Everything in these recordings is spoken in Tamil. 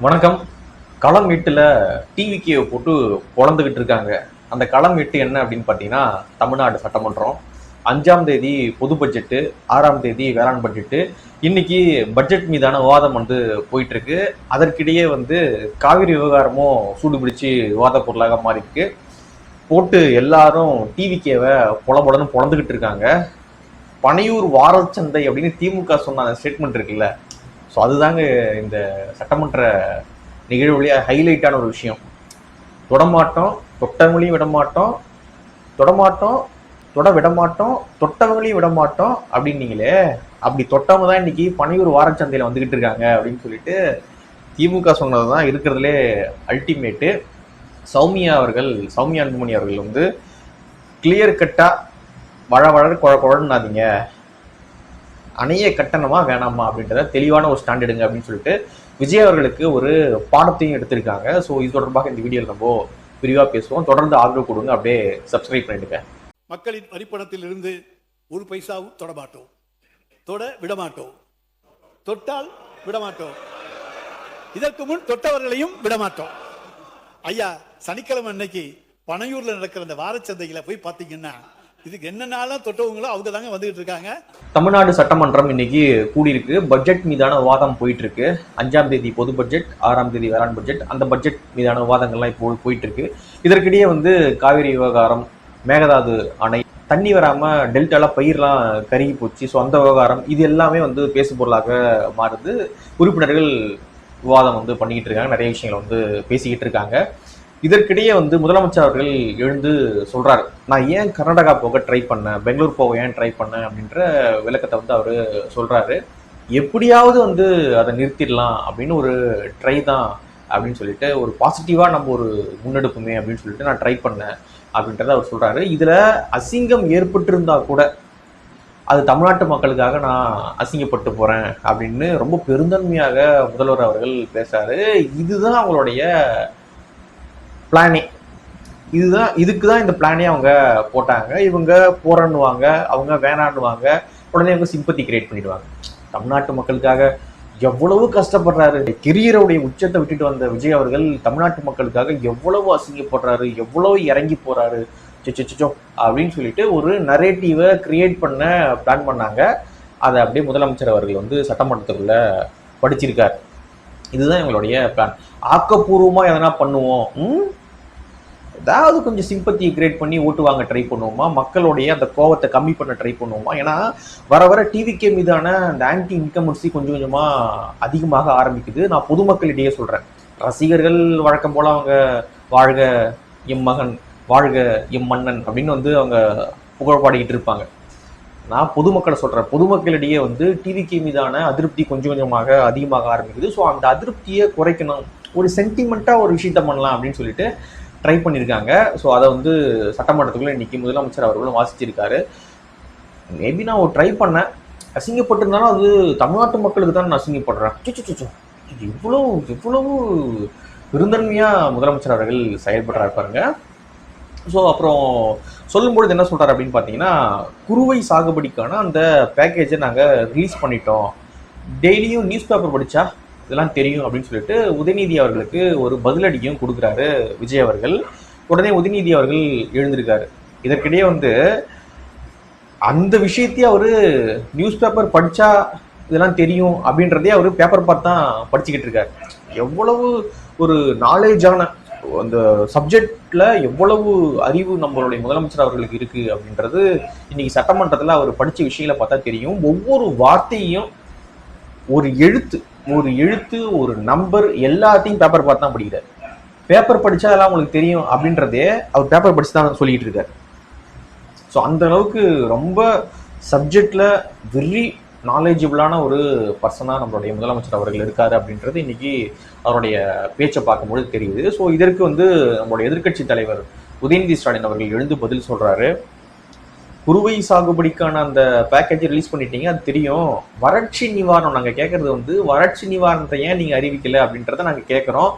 வணக்கம். களம் எட்டுல டிவிக்கே போட்டு பொழந்துகிட்டு இருக்காங்க. அந்த களம் எட்டு என்ன அப்படின்னு பார்த்தீங்கன்னா, தமிழ்நாடு சட்டமன்றம் 5ஆம் தேதி பொது பட்ஜெட்டு, 6ஆம் தேதி வேளாண் பட்ஜெட்டு. இன்னைக்கு பட்ஜெட் மீதான விவாதம் போயிட்டு இருக்கு. அதற்கிடையே காவிரி விவகாரமும் சூடுபிடிச்சு விவாத பொருளாக மாறி இருக்கு. போட்டு எல்லாரும் டிவிக்கேவை பொலன்னு பொழந்துகிட்டு இருக்காங்க. பனையூர் வாரச்சந்தை அப்படின்னு திமுக சொன்ன அந்த ஸ்டேட்மெண்ட் இருக்குல்ல, ஸோ அதுதாங்க இந்த சட்டமன்ற நிகழ்வுலேயே ஹைலைட்டான ஒரு விஷயம். தொடமாட்டோம், தொட்டவங்களையும் விடமாட்டோம், தொடமாட்டோம், தொட விடமாட்டோம், தொட்டவங்களையும் விடமாட்டோம் அப்படின்னீங்களே, அப்படி தொட்டவங்க தான் இன்னைக்கு பனையூர் வாரச்சந்தையில் வந்துகிட்டு இருக்காங்க அப்படின்னு சொல்லிட்டு திமுக சொன்னது தான் இருக்கிறதுலே அல்டிமேட்டு. சௌமியா அன்புமணி அவர்கள் கிளியர் கட்டா குழன்னாதீங்க, அணைய கட்டணமா வேணாமா அப்படின்றத தெளிவான ஒரு ஸ்டாண்ட் எடுங்க அப்படின்னு சொல்லிட்டு விஜய் அவர்களுக்கு ஒரு பாடத்தையும் எடுத்திருக்காங்க. ஸோ இது தொடர்பாக இந்த வீடியோவில் நம்ம விரிவாக பேசுவோம். தொடர்ந்து ஆதரவு கொடுங்க, அப்படியே சப்ஸ்கிரைப் பண்ணிடுங்க. மக்களின் வரிப்பணத்தில் இருந்து ஒரு பைசாவும் தொடமாட்டோம், தொட விடமாட்டோம், தொட்டால் விடமாட்டோம், இதற்கு முன் தொட்டவர்களையும் விடமாட்டோம். ஐயா, சனிக்கிழமை அன்னைக்கு பனையூர்ல நடக்கிற அந்த வாரச்சந்தைகளை போய் பார்த்தீங்கன்னா இதுக்கு என்னன்னாலும் தொட்டவங்களோ அவங்க தாங்க வந்துகிட்டு இருக்காங்க. தமிழ்நாடு சட்டமன்றம் இன்னைக்கு கூடியிருக்கு. பட்ஜெட் மீதான விவாதம் போயிட்டு இருக்கு. 5ஆம் தேதி பொது பட்ஜெட், 6ஆம் தேதி வேளாண் பட்ஜெட். அந்த பட்ஜெட் மீதான விவாதங்கள்லாம் இப்போ போயிட்டு இருக்கு. இதற்கிடையே காவிரி விவகாரம், மேகதாது அணை, தண்ணி வராம டெல்டால பயிர்லாம் கருகி போச்சு, ஸோ அந்த விவகாரம் இது எல்லாமே பேசு பொருளாக மாறுது. உறுப்பினர்கள் விவாதம் பண்ணிக்கிட்டு இருக்காங்க, நிறைய விஷயங்கள் பேசிக்கிட்டு இருக்காங்க. இதற்கிடையே முதலமைச்சர் அவர்கள் எழுந்து சொல்றாரு, நான் ஏன் கர்நாடகா போக ட்ரை பண்ணேன், பெங்களூர் போக ஏன் ட்ரை பண்ணேன் அப்படின்ற விளக்கத்தை அவரு சொல்றாரு. எப்படியாவது அதை நிறுத்திடலாம் அப்படின்னு ஒரு ட்ரை தான் அப்படின்னு சொல்லிட்டு, ஒரு பாசிட்டிவா நம்ம ஒரு முன்னெடுப்புமே அப்படின்னு சொல்லிட்டு நான் ட்ரை பண்ணேன் அப்படின்றத அவர் சொல்றாரு. இதுல அசிங்கம் ஏற்பட்டிருந்தா கூட அது தமிழ்நாட்டு மக்களுக்காக நான் அசிங்கப்பட்டு போறேன் அப்படின்னு ரொம்ப பெருந்தன்மையாக முதல்வர் அவர்கள் பேசுறாரு. இதுதான் அவங்களுடைய பிளானே, இதுக்கு தான் இந்த பிளானே அவங்க போட்டாங்க. இவங்க போறன்னுவாங்க, அவங்க வேணான்னுவாங்க, உடனே அவங்க சிம்பத்தி கிரியேட் பண்ணிடுவாங்க. தமிழ்நாட்டு மக்களுக்காக எவ்வளவு கஷ்டப்படுறாரு, கெரியருடைய உச்சத்தை விட்டுட்டு வந்த விஜய் அவர்கள் தமிழ்நாட்டு மக்களுக்காக எவ்வளவு அசிங்கப்படுறாரு, எவ்வளவு இறங்கி போறாரு சொச்சோ அப்படின்னு சொல்லிட்டு ஒரு நரேட்டிவை கிரியேட் பண்ண பிளான் பண்ணாங்க. அதை அப்படியே முதலமைச்சர் அவர்கள் சட்டமன்றத்துக்குள்ள படிச்சிருக்காரு. இதுதான் எங்களுடைய பிளான். ஆக்கப்பூர்வமா எதனா பண்ணுவோம், ஏதாவது கொஞ்சம் சிம்பத்தியை கிரியேட் பண்ணி ஓட்டு வாங்க ட்ரை பண்ணுவோமா, மக்களுடைய அந்த கோவத்தை கம்மி பண்ண ட்ரை பண்ணுவோமா. ஏன்னா வர டிவிகே மீதான அந்த ஆன்டி இன்கமன்சி கொஞ்சம் கொஞ்சமா அதிகமாக ஆரம்பிக்குது. நான் பொதுமக்களிடையே சொல்றேன், ரசிகர்கள் வழக்கம் போல அவங்க வாழ்க எம் மகன், வாழ்க எம் மன்னன் அப்படின்னு அவங்க புகழ்பாடிக்கிட்டு இருப்பாங்க. நான் பொதுமக்களை சொல்றேன், பொதுமக்களிடையே டிவிகே மீதான அதிருப்தி கொஞ்சம் கொஞ்சமாக அதிகமாக ஆரம்பிக்குது. ஸோ அந்த அதிருப்தியை குறைக்கணும், ஒரு சென்டிமெண்ட்டா ஒரு விஷயத்த பண்ணலாம் அப்படின்னு சொல்லிட்டு ட்ரை பண்ணியிருக்காங்க. ஸோ அதை சட்டமன்றத்துக்குள்ள இன்னைக்கு முதலமைச்சர் அவர்களும் வாசிச்சிருக்காரு. மேபி நான் ஒரு ட்ரை பண்ணேன், அசிங்கப்பட்டிருந்தாலும் அது தமிழ்நாட்டு மக்களுக்கு தான் நான் அசிங்கப்படுறேன். எவ்வளவு பெருந்தன்மையா முதலமைச்சர் அவர்கள் செயல்படுறாரு பாருங்க. ஸோ அப்புறம் சொல்லும்பொழுது என்ன சொல்றாரு அப்படின்னு பார்த்தீங்கன்னா, குறுவை சாகுபடிக்கான அந்த பேக்கேஜை நாங்கள் ரிலீஸ் பண்ணிட்டோம், டெய்லியும் நியூஸ் பேப்பர் படிச்சா இதெல்லாம் தெரியும் அப்படின்னு சொல்லிட்டு உதயநிதி அவர்களுக்கு ஒரு பதிலடியும் கொடுக்குறாரு விஜய் அவர்கள். உடனே உதயநிதி அவர்கள் எழுந்திருக்காரு. இதற்கிடையே அந்த விஷயத்தையே அவரு நியூஸ் பேப்பர் படிச்சா இதெல்லாம் தெரியும் அப்படின்றதே அவரு பேப்பர் பார்த்து தான் படிச்சுக்கிட்டு இருக்காரு. எவ்வளவு ஒரு நாலேஜான அந்த சப்ஜெக்ட்ல எவ்வளவு அறிவு நம்மளுடைய முதலமைச்சர் அவர்களுக்கு இருக்கு அப்படின்றது இன்னைக்கு சட்டமன்றத்துல அவர் படிச்ச விஷயங்களை பார்த்தா தெரியும். ஒவ்வொரு வார்த்தையும், ஒரு எழுத்து, ஒரு நம்பர் எல்லாத்தையும் பேப்பர் பார்த்து தான் படிக்கிறார். பேப்பர் படிச்சா அதெல்லாம் உங்களுக்கு தெரியும் அப்படின்றதே அவர் பேப்பர் படிச்சு தான் சொல்லிட்டு இருக்காரு. ஸோ அந்த அளவுக்கு ரொம்ப சப்ஜெக்ட்ல வெரி நாலேஜபிளான ஒரு பர்சனா நம்மளுடைய முதலமைச்சர் அவர்கள் இருக்காரு அப்படின்றது இன்னைக்கு அவருடைய பேச்சை பார்க்கும்போது தெரியுது. ஸோ இதற்கு நம்மளுடைய எதிர்க்கட்சி தலைவர் உதயநிதி ஸ்டாலின் அவர்கள் எழுந்து பதில் சொல்றாரு. குறுவை சாகுபடிக்கான அந்த பேக்கேஜை ரிலீஸ் பண்ணிட்டீங்க, அது தெரியும். வறட்சி நிவாரணம் நாங்கள் கேட்கறது வறட்சி நிவாரணத்தை ஏன் நீங்கள் அறிவிக்கல அப்படின்றத நாங்கள் கேட்குறோம்.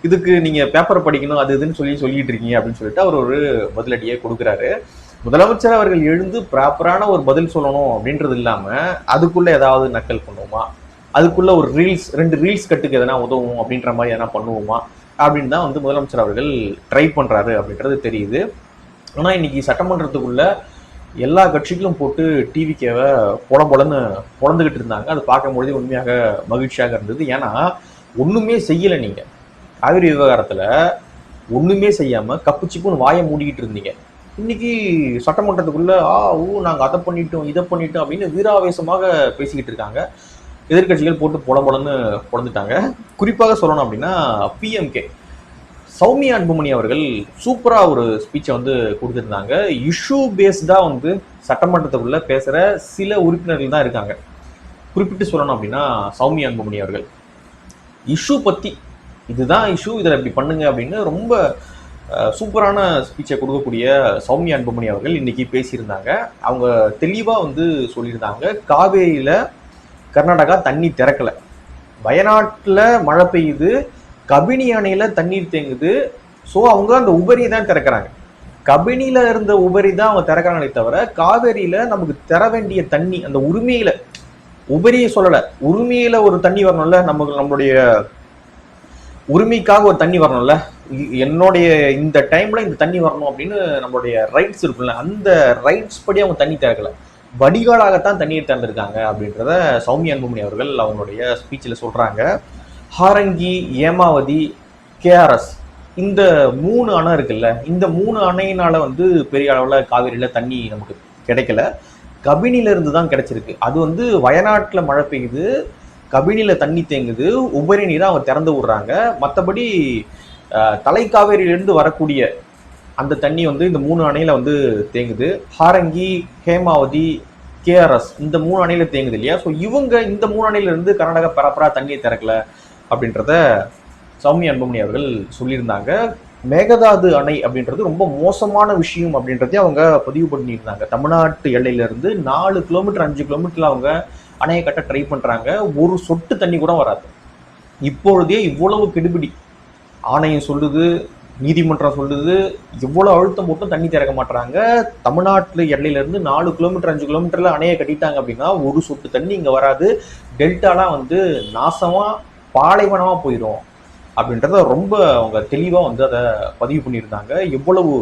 இதுக்கு நீங்கள் பேப்பர் படிக்கணும் அது இதுன்னு சொல்லிட்டு இருக்கீங்க அப்படின்னு சொல்லிட்டு அவர் ஒரு பதிலடியை கொடுக்குறாரு. முதலமைச்சர் அவர்கள் எழுந்து ப்ராப்பரான ஒரு பதில் சொல்லணும் அப்படின்றது இல்லாமல் அதுக்குள்ளே ஏதாவது நக்கல் பண்ணுவோமா, அதுக்குள்ள ஒரு ரீல்ஸ் 2 ரீல்ஸ் கட்டுக்கு எதனா உதவும் அப்படின்ற மாதிரி எதனா பண்ணுவோமா அப்படின்னு தான் வந்து முதலமைச்சர் அவர்கள் ட்ரை பண்றாரு அப்படின்றது தெரியுது. ஆனா இன்னைக்கு சட்டமன்றத்துக்குள்ள எல்லா கட்சிகளும் போட்டு டிவிக்கேவை பொலன்னு பொழந்துகிட்டு இருந்தாங்க. அது பார்க்கும்பொழுது உண்மையாக மகிழ்ச்சியாக இருந்தது. ஏன்னா ஒண்ணுமே செய்யலை. நீங்க காவிரி விவகாரத்துல ஒண்ணுமே செய்யாம கப்புச்சிப்புன்னு வாயை மூடிக்கிட்டு இருந்தீங்க. இன்னைக்கு சட்டமன்றத்துக்குள்ள நாங்க அதை பண்ணிட்டோம் இதை பண்ணிட்டோம் அப்படின்னு வீராவேசமாக பேசிக்கிட்டு இருக்காங்க. எதிர்கட்சிகள் போட்டு பொலன்னு பொழந்துட்டாங்க. குறிப்பாக சொல்லணும் அப்படின்னா பிஎம்கே சௌமியா அன்புமணி அவர்கள் சூப்பரா ஒரு ஸ்பீச்சை வந்து கொடுத்துருந்தாங்க. இஷ்யூ பேஸ்டா வந்து சட்டமன்றத்துக்குள்ள பேசுற சில உறுப்பினர்கள் தான் இருக்காங்க. குறிப்பிட்டு சொல்லணும் அப்படின்னா சௌமியா அன்புமணி அவர்கள் இஷ்யூ பத்தி, இதுதான் இஷ்யூ, இதில் இப்படி பண்ணுங்க அப்படின்னு ரொம்ப சூப்பரான ஸ்பீச்சை கொடுக்கக்கூடிய சௌமியா அன்புமணி அவர்கள் இன்னைக்கு பேசியிருந்தாங்க. அவங்க தெளிவா வந்து சொல்லியிருந்தாங்க, காவேரியில கர்நாடகா தண்ணி திறக்கல, வயநாட்டுல மழை பெய்யுது, கபினி அணையில தண்ணீர் தேங்குது, ஸோ அவங்க அந்த உபரியை தான் திறக்கிறாங்க. கபினியில இருந்த உபரி தான் அவங்க திறக்கிறாங்களே தவிர காவேரியில நமக்கு தர வேண்டிய தண்ணி அந்த உரிமையில, உபரியை சொல்லல, உரிமையில ஒரு தண்ணி வரணும்ல, நம்மளுடைய உரிமைக்காக ஒரு தண்ணி வரணும்ல, என்னுடைய இந்த டைம்ல இந்த தண்ணி வரணும் அப்படின்னு நம்மளுடைய ரைட்ஸ் இருக்குல்ல, அந்த ரைட்ஸ் படி அவங்க தண்ணி திறக்கல, வடிகாலாகத்தான் தண்ணீர் திறந்திருக்காங்க அப்படின்றத சௌமியா அன்புமணி அவர்கள் அவங்களுடைய ஸ்பீச்சில் சொல்றாங்க. ஹாரங்கி, ஏமாவதி, கேஆர்எஸ் இந்த 3 அணை இருக்குல்ல, இந்த 3 அணையினால வந்து பெரிய அளவில் காவிரியில தண்ணி நமக்கு கிடைக்கல, கபினில இருந்து தான் கிடைச்சிருக்கு. அது வந்து வயநாட்டில் மழை பெய்யுது, கபினில தண்ணி தேங்குது, உபரி நீரை அவங்க திறந்து விடுறாங்க. மற்றபடி தலைக்காவேரியிலிருந்து வரக்கூடிய அந்த தண்ணி வந்து இந்த 3 அணையில வந்து தேங்குது. ஹாரங்கி, ஹேமாவதி, கேஆர்எஸ் இந்த 3 அணையில தேங்குது இல்லையா. ஸோ இவங்க இந்த 3 அணையில இருந்து கர்நாடகா பரப்பரா தண்ணியை திறக்கல அப்படின்றத சௌமியா அன்புமணி அவர்கள் சொல்லியிருந்தாங்க. மேகதாது அணை அப்படின்றது ரொம்ப மோசமான விஷயம் அப்படின்றதையும் அவங்க பதிவு பண்ணியிருந்தாங்க. தமிழ்நாட்டு எல்லையில இருந்து 4 கிலோமீட்டர் 5 கிலோமீட்டர்ல அவங்க அணையை கட்ட ட்ரை பண்றாங்க, ஒரு சொட்டு தண்ணி கூட வராது. இப்பொழுதே இவ்வளவு கெடுபிடி, ஆணையம் சொல்லுது, நீதிமன்றம் சொல்லுது, இவ்வளவு அழுத்தம் போட்டும் தண்ணி திறக்க மாட்டாங்க. தமிழ்நாட்டு எல்லையில இருந்து 4 கிலோமீட்டர் 5 கிலோமீட்டர்ல அணையை கட்டிட்டாங்க அப்படின்னா ஒரு சொட்டு தண்ணி இங்க வராது, டெல்டாலாம் வந்து நாசமா பாலைவனமா போயிடும் அப்படின்றத ரொம்ப அவங்க தெளிவா வந்து அதை பதிவு பண்ணியிருந்தாங்க. எவ்வளவு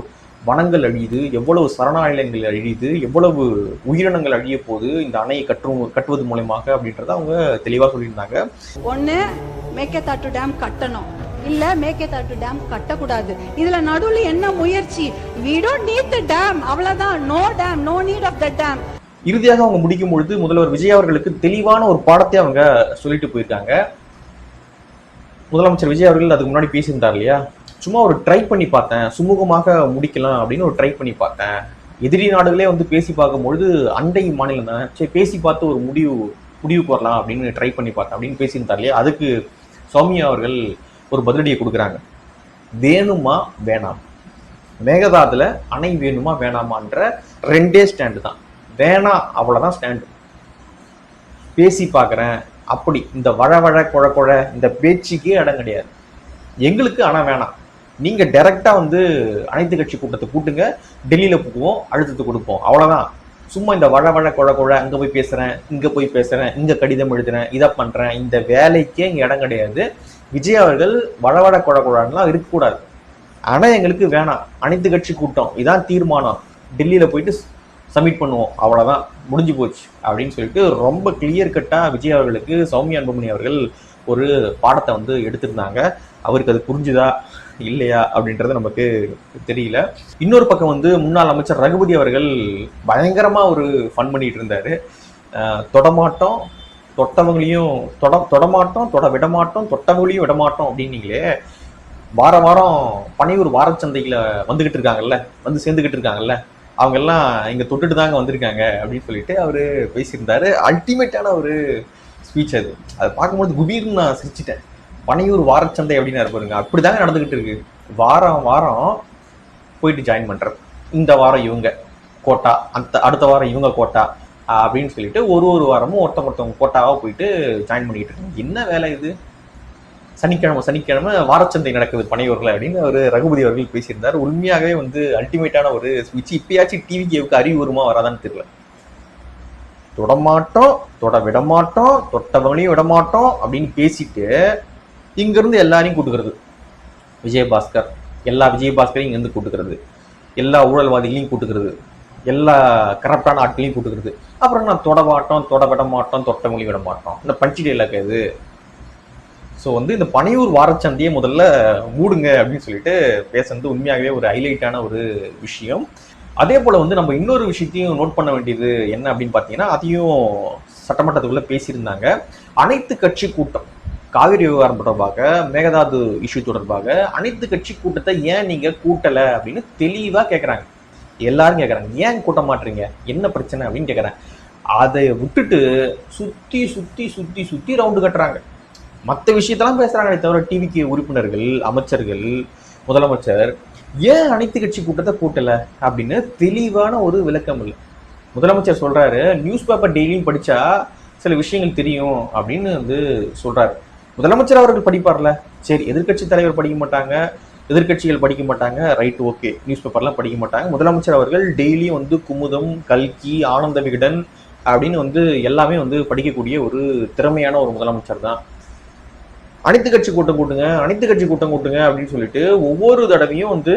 வனங்கள் அழியுது, எவ்வளவு சரணாலயங்கள் அழியுது, எவ்வளவு உயிரினங்கள் அழிய போகுது இந்த அணையை கட்டுவது மூலமாக அப்படின்றத அவங்க தெளிவா சொல்லியிருந்தாங்க. ஒண்ணு மேகதாட்டு டேம் கட்டணும், இல்ல மேகதாட்டு டேம் கட்டக்கூடாது. இதுல நடுவுல என்ன முயற்சி? we don't need the dam, அவ்வளவுதான். no dam, no need of the dam. இறுதியாக அவங்க முடிக்கும் பொழுது முதல்வர் விஜய் அவர்களுக்கு தெளிவான ஒரு பாடத்தை அவங்க சொல்லிட்டு போயிருக்காங்க. முதலமைச்சர் விஜய் அவர்கள் அதுக்கு முன்னாடி பேசியிருந்தார் இல்லையா, சும்மா ஒரு ட்ரை பண்ணி பார்த்தேன், சுமூகமாக முடிக்கலாம் அப்படின்னு ஒரு ட்ரை பண்ணி பார்த்தேன். எதிரி நாடுகளே வந்து பேசி பார்க்கும்பொழுது அண்டை மாநிலம் தான், சரி பேசி பார்த்து ஒரு முடிவுக்கு வரலாம் அப்படின்னு ட்ரை பண்ணி பார்த்தேன் அப்படின்னு பேசியிருந்தார் இல்லையா. அதுக்கு சௌமியா அவர்கள் ஒரு பதிலடியை கொடுக்குறாங்க. வேணுமா வேணாம், மேகதாதுல அணை வேணுமா வேணாமான்ற 2 ஸ்டாண்டு தான், வேணாம் அவ்வளவுதான் ஸ்டாண்டு. பேசி பார்க்குறேன் அப்படி இந்த வழ குழ இந்த பேச்சுக்கே இடம் கிடையாது. எங்களுக்கு ஆனால் வேணாம், நீங்க டைரக்டா வந்து அனைத்து கட்சி கூட்டத்தை கூட்டுங்க, டெல்லியில போக்குவோம், அழுத்தத்தை கொடுப்போம், அவ்வளவுதான். சும்மா இந்த வழ குழ அங்க போய் பேசுறேன், இங்க போய் பேசுறேன், இங்க கடிதம் எழுதுறேன், இதை பண்றேன், இந்த வேலைக்கே இங்க இடம் கிடையாது. விஜய் அவர்கள் வழ குழலாம் இருக்கக்கூடாது. ஆனா எங்களுக்கு வேணாம், அனைத்து கட்சி கூட்டம் இதான் தீர்மானம், டெல்லியில போயிட்டு சப்மிட் பண்ணுவோம், அவ்வளவுதான், முடிஞ்சு போச்சு அப்படின்னு சொல்லிட்டு ரொம்ப கிளியர் கட்டா விஜய் அவர்களுக்கு சௌமியா அன்புமணி அவர்கள் ஒரு பாடத்தை வந்து எடுத்திருந்தாங்க. அவருக்கு அது புரிஞ்சுதா இல்லையா அப்படின்றது நமக்கு தெரியல. இன்னொரு பக்கம் வந்து முன்னாள் அமைச்சர் ரகுபதி அவர்கள் பயங்கரமா ஒரு ஃபன் பண்ணிட்டு இருந்தாரு. தொடமாட்டோம், தொட்டவங்களையும் தொடமாட்டோம், விடமாட்டோம், தொட்டவங்களையும் விடமாட்டோம் அப்படின்னீங்களே. வாரம் பனையூர் வாரச்சந்தையில வந்துகிட்டு இருக்காங்கல்ல, வந்து சேர்ந்துகிட்டு இருக்காங்கல்ல, அவங்க எல்லாம் இங்க தொட்டுட்டு தாங்க வந்திருக்காங்க அப்படின்னு சொல்லிட்டு அவரு பேசியிருந்தாரு. அல்டிமேட்டான ஒரு ஸ்பீச் அது. அதை பார்க்கும்போது குபீர்னு நான் சிரிச்சிட்டேன். பனையூர் வாரச்சந்தை அப்படின்னு இருப்பாருங்க, அப்படிதாங்க நடந்துகிட்டு இருக்கு. வாரம் போயிட்டு ஜாயின் பண்றது, இந்த வாரம் இவங்க கோட்டா, அடுத்த வாரம் இவங்க கோட்டா அப்படின்னு சொல்லிட்டு ஒரு வாரமும் ஒருத்தவங்க கோட்டாவா போயிட்டு ஜாயின் பண்ணிட்டு இருக்காங்க. என்ன வேலை இது? சனிக்கிழமை வாரச்சந்தை நடக்குது பனையூர்ல அப்படின்னு ஒரு ரகுபதி அவர்கள் பேசியிருந்தார். உண்மையாகவே வந்து அல்டிமேட்டான ஒரு ஸ்பீச். இப்பயாச்சும் டிவி கேவுக்கு அறிவு வருமா வராதான்னு தெரியல. தொடமாட்டோம், தொட விடமாட்டோம், தொட்டவங்களையும் விடமாட்டோம் அப்படின்னு பேசிட்டு இங்கிருந்து எல்லாரையும் கூட்டுக்கிறது. விஜயபாஸ்கர், எல்லா விஜயபாஸ்கரையும் இங்கிருந்து கூட்டுக்கிறது, எல்லா ஊழல்வாதிகளையும் கூட்டுக்கிறது, எல்லா கரப்டான ஆட்களையும் கூட்டுக்கிறது. அப்புறம் நான் தொட மாட்டோம், தொட விட மாட்டோம், தொட்டவங்களையும் விட மாட்டோம். இந்த பஞ்சி டைலாக் இது. ஸோ வந்து இந்த பனையூர் வாரச்சந்தையை முதல்ல மூடுங்க அப்படின்னு சொல்லிட்டு பேசுறது உண்மையாகவே ஒரு ஹைலைட்டான ஒரு விஷயம். அதே போல வந்து நம்ம இன்னொரு விஷயத்தையும் நோட் பண்ண வேண்டியது என்ன அப்படின்னு பார்த்தீங்கன்னா, அதையும் சட்டமன்றத்துக்குள்ள பேசியிருந்தாங்க. அனைத்து கட்சி கூட்டம், காவிரி விவகாரம் தொடர்பாக, மேகதாது இஷ்யூ தொடர்பாக அனைத்து கட்சி கூட்டத்தை ஏன் நீங்க கூட்டல அப்படின்னு தெளிவா கேட்கறாங்க. எல்லாரும் கேட்கறாங்க, ஏன் கூட்ட மாட்டீங்க, என்ன பிரச்சனை அப்படின்னு கேட்கறாங்க. அதை விட்டுட்டு சுத்தி சுத்தி சுத்தி சுத்தி ரவுண்டு கட்டுறாங்க. மற்ற விஷயத்தெல்லாம் பேசுறாங்களே தவிர டிவிக்கு உறுப்பினர்கள், அமைச்சர்கள், முதலமைச்சர் ஏன் அனைத்து கட்சி கூட்டத்தை கூட்டல அப்படின்னு தெளிவான ஒரு விளக்கம் இல்லை. முதலமைச்சர் சொல்றாரு, நியூஸ் பேப்பர் டெய்லியும் படிச்சா சில விஷயங்கள் தெரியும் அப்படின்னு வந்து சொல்றாரு. முதலமைச்சர் அவர்கள் படிப்பார்ல, சரி எதிர்கட்சி தலைவர் படிக்க மாட்டாங்க, எதிர்கட்சிகள் படிக்க மாட்டாங்க, ரைட் ஓகே, நியூஸ் பேப்பர்லாம் படிக்க மாட்டாங்க. முதலமைச்சர் அவர்கள் டெய்லியும் வந்து குமுதம், கல்கி, ஆனந்த விகடன் அப்படின்னு வந்து எல்லாமே வந்து படிக்கக்கூடிய ஒரு திறமையான ஒரு முதலமைச்சர் தான். அனைத்து கட்சி கூட்டம் கூட்டுங்க, அனைத்து கட்சி கூட்டம் கூட்டுங்க அப்படின்னு சொல்லிட்டு ஒவ்வொரு தடவையும் வந்து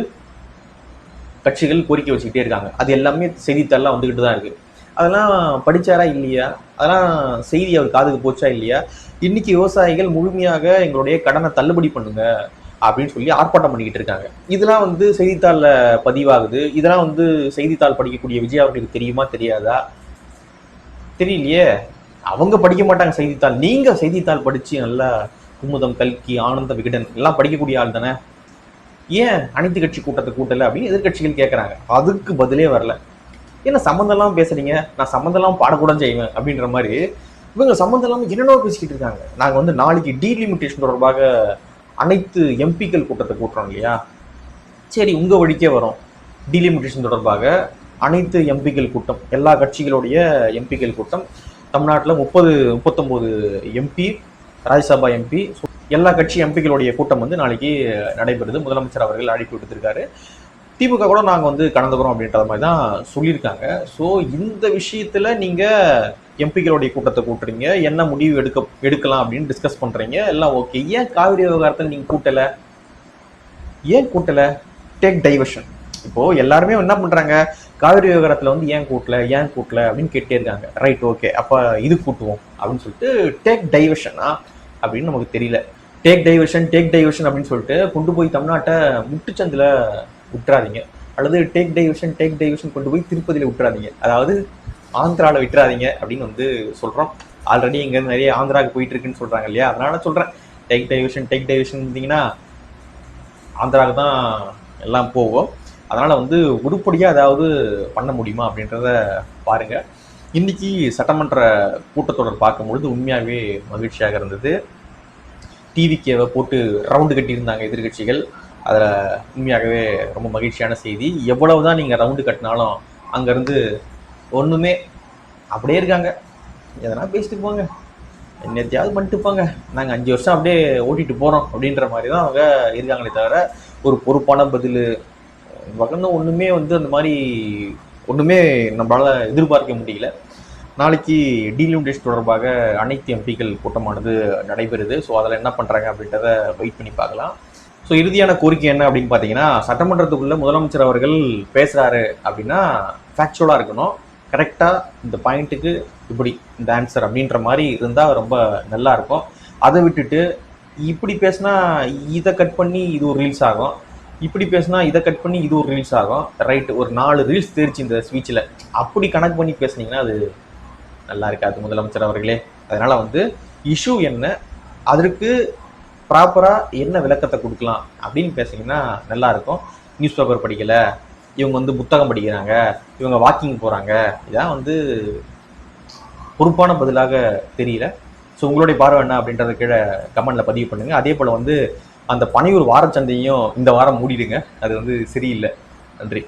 கட்சிகள் கோரிக்கை வச்சுக்கிட்டே இருக்காங்க. அது எல்லாமே செய்தித்தாள்லாம் வந்துகிட்டு தான் இருக்கு. அதெல்லாம் படிச்சாரா இல்லையா, அதெல்லாம் செய்தி அவர் காதுக்கு போச்சா இல்லையா, இன்னைக்கு விவசாயிகள் முழுமையாக எங்களுடைய கடனை தள்ளுபடி பண்ணுங்க அப்படின்னு சொல்லி ஆர்ப்பாட்டம் பண்ணிக்கிட்டு இருக்காங்க. இதெல்லாம் வந்து செய்தித்தாள்ல பதிவாகுது. இதெல்லாம் வந்து செய்தித்தாள் படிக்கக்கூடிய விஜய் அவர்களுக்கு தெரியுமா தெரியாதா தெரியலையே. அவங்க படிக்க மாட்டாங்க செய்தித்தாள், நீங்க செய்தித்தாள் படிச்சு நல்லா குமுதம், கல்கி, ஆனந்த விகடன் எல்லாம் படிக்கக்கூடிய ஆள் தானே, ஏன் அனைத்து கட்சி கூட்டத்தை கூட்டல அப்படின்னு எதிர்கட்சிகள் கேட்கறாங்க. அதுக்கு பதிலே வரல. என்ன சம்மந்தம்லாம் பேசுறீங்க, நான் சம்மந்தம்லாம் பாடக்கூட செய்வேன் அப்படின்ற மாதிரி இவங்க சம்மந்தம் இல்லாமல் என்னென்னோ பேசிக்கிட்டு இருக்காங்க. நாங்கள் வந்து நாளைக்கு டீலிமிட்டேஷன் தொடர்பாக அனைத்து எம்பிக்கள் கூட்டத்தை கூட்டுறோம் இல்லையா, சரி உங்க வழிக்கே வரும். டீலிமிட்டேஷன் தொடர்பாக அனைத்து எம்பிக்கள் கூட்டம், எல்லா கட்சிகளுடைய எம்பிக்கள் கூட்டம், தமிழ்நாட்டில் 39 எம்பி, ராஜ்யசபா எம்பி, எல்லா கட்சி எம்பிக்களுடைய கூட்டம் வந்து நாளைக்கு நடைபெறுது. முதலமைச்சர் அவர்கள் அழைப்பு விடுத்திருக்காரு. திமுக கூட நாங்கள் வந்து கலந்துக்கிறோம் அப்படின்ற மாதிரி தான் சொல்லியிருக்காங்க. ஸோ இந்த விஷயத்துல நீங்க எம்பிக்களுடைய கூட்டத்தை கூட்டுறீங்க, என்ன முடிவு எடுக்கலாம் அப்படின்னு டிஸ்கஸ் பண்றீங்க, எல்லாம் ஓகே. ஏன் காவிரி விவகாரத்தில் நீங்க கூட்டல, ஏன் கூட்டல? Take diversion. இப்போ எல்லாருமே என்ன பண்றாங்க, காவிரி விவகாரத்துல வந்து ஏன் கூட்டல அப்படின்னு கேட்டே இருக்காங்க. ரைட் ஓகே, அப்ப இது கூட்டுவோம் அப்படின்னு சொல்லிட்டு டேக் டைவர்ஷனா அப்படின்னு நமக்கு தெரியல. டேக் டைவர்ஷன் அப்படின்னு சொல்லிட்டு கொண்டு போய் தமிழ்நாட்டை முட்டுச்சந்தில் விட்டுறாதீங்க, அல்லது டேக் டைவர்ஷன் கொண்டு போய் திருப்பதியில் விட்டுறாதீங்க, அதாவது ஆந்திராவில் விட்டுறாதீங்க அப்படின்னு வந்து சொல்கிறோம். ஆல்ரெடி இங்கே நிறைய ஆந்திராவுக்கு போயிட்டு இருக்குன்னு சொல்கிறாங்க இல்லையா, அதனால சொல்கிறேன். டேக் டைவர்ஷன் இருந்தீங்கன்னா ஆந்திராவுக்கு தான் எல்லாம் போகும். அதனால் வந்து உருப்படியாக ஏதாவது பண்ண முடியுமா அப்படின்றத பாருங்கள். இன்னைக்கு சட்டமன்ற கூட்டத்தொடர் பார்க்கும்பொழுது உண்மையாகவே மகிழ்ச்சியாக இருந்தது. டிவிக்கேவை போட்டு ரவுண்டு கட்டியிருந்தாங்க எதிர்கட்சிகள். அதில் உண்மையாகவே ரொம்ப மகிழ்ச்சியான செய்தி. எவ்வளவுதான் நீங்கள் ரவுண்டு கட்டினாலும் அங்கேருந்து ஒன்றுமே அப்படியே இருக்காங்க. எதனா பேசிட்டு போங்க, என்னத்தையாவது பண்ணிட்டு போங்க, நாங்கள் 5 வருஷம் அப்படியே ஓட்டிட்டு போகிறோம் அப்படின்ற மாதிரி தான் அவங்க இருக்காங்களே தவிர ஒரு பொறுப்பான பதில் வகன்னு ஒன்றுமே வந்து அந்த மாதிரி ஒன்றுமே நம்மளால் எதிர்பார்க்க முடியல. நாளைக்கு டீலிமிட்டேஷன் தொடர்பாக அனைத்து எம்பிக்கள் கூட்டமானது நடைபெறுது. ஸோ அதில் என்ன பண்ணுறாங்க அப்படின்றத வெயிட் பண்ணி பார்க்கலாம். ஸோ இறுதியான கோரிக்கை என்ன அப்படின்னு பார்த்தீங்கன்னா, சட்டமன்றத்துக்குள்ளே முதலமைச்சர் அவர்கள் பேசுகிறாரு அப்படின்னா ஃபேக்சுவலாக இருக்கணும், கரெக்டாக இந்த பாயிண்ட்டுக்கு இப்படி இந்த ஆன்சர் அப்படின்ற மாதிரி இருந்தால் ரொம்ப நல்லா இருக்கும். அதை விட்டுட்டு இப்படி பேசினா இதை கட் பண்ணி இது ஒரு ரீல்ஸ் ஆகும், இப்படி பேசினா இதை கட் பண்ணி இது ஒரு ரீல்ஸ் ஆகும், ரைட்டு ஒரு 4 ரீல்ஸ் தெரிச்சு இந்த ஸ்பீச்சில், அப்படி கனெக்ட் பண்ணி பேசுனீங்கன்னா அது நல்லா இருக்காது முதலமைச்சர் அவர்களே. அதனால வந்து இஷ்யூ என்ன, அதற்கு ப்ராப்பராக என்ன விளக்கத்தை கொடுக்கலாம் அப்படின்னு பேசுனீங்கன்னா நல்லா இருக்கும். நியூஸ் பேப்பர் படிக்கல, இவங்க வந்து புத்தகம் படிக்கிறாங்க, இவங்க வாக்கிங் போகிறாங்க, இதான் வந்து பொறுப்பான பதிலாக தெரியல. ஸோ உங்களுடைய பார்வை என்ன அப்படின்றத கீழே கமெண்ட்ல பதிவு பண்ணுங்க. அதே போல் வந்து அந்த பனையூர் வாரச்சந்தையும் இந்த வாரம் மூடிடுங்க, அது வந்து சரியில்லை. நன்றி.